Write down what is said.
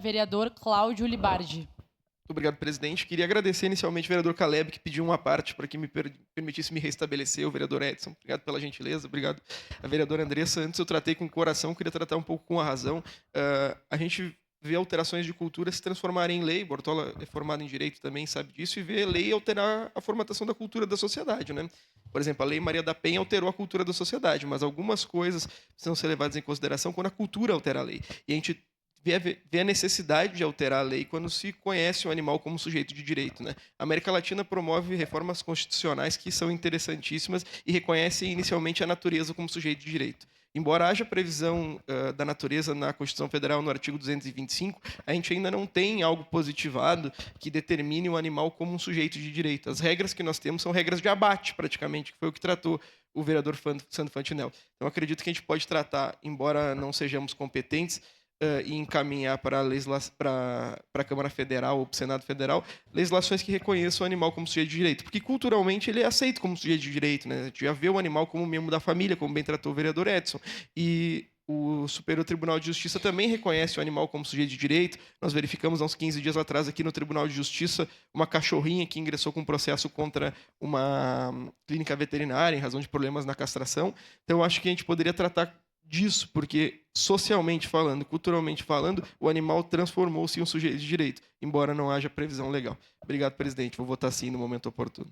Vereador Cláudio Libardi. Muito obrigado, presidente. Queria agradecer inicialmente o vereador Caleb, que pediu uma parte para que me permitisse me restabelecer, o vereador Edson. Obrigado pela gentileza. Obrigado a vereadora Andressa. Antes eu tratei com o coração, queria tratar um pouco com a razão. A gente vê alterações de cultura se transformarem em lei. Bortola é formado em direito também, sabe disso, e vê lei alterar a formatação da cultura da sociedade, né? Por exemplo, a Lei Maria da Penha alterou a cultura da sociedade, mas algumas coisas precisam ser levadas em consideração quando a cultura altera a lei. E a gente vê a necessidade de alterar a lei quando se conhece o animal como sujeito de direito, né? A América Latina promove reformas constitucionais que são interessantíssimas e reconhecem inicialmente a natureza como sujeito de direito. Embora haja previsão da natureza na Constituição Federal, no artigo 225, a gente ainda não tem algo positivado que determine o animal como um sujeito de direito. As regras que nós temos são regras de abate, praticamente, que foi o que tratou o vereador Sandro Fantinel. Então, acredito que a gente pode tratar, embora não sejamos competentes, e encaminhar para a Câmara Federal ou para o Senado Federal legislações que reconheçam o animal como sujeito de direito. Porque, culturalmente, ele é aceito como sujeito de direito. Né? A gente já vê o animal como membro da família, como bem tratou o vereador Edson. E o Superior Tribunal de Justiça também reconhece o animal como sujeito de direito. Nós verificamos há uns 15 dias atrás aqui no Tribunal de Justiça uma cachorrinha que ingressou com um processo contra uma clínica veterinária em razão de problemas na castração. Então, acho que a gente poderia tratar disso, porque socialmente falando, culturalmente falando, o animal transformou-se em um sujeito de direito, embora não haja previsão legal. Obrigado, presidente. Vou votar sim no momento oportuno.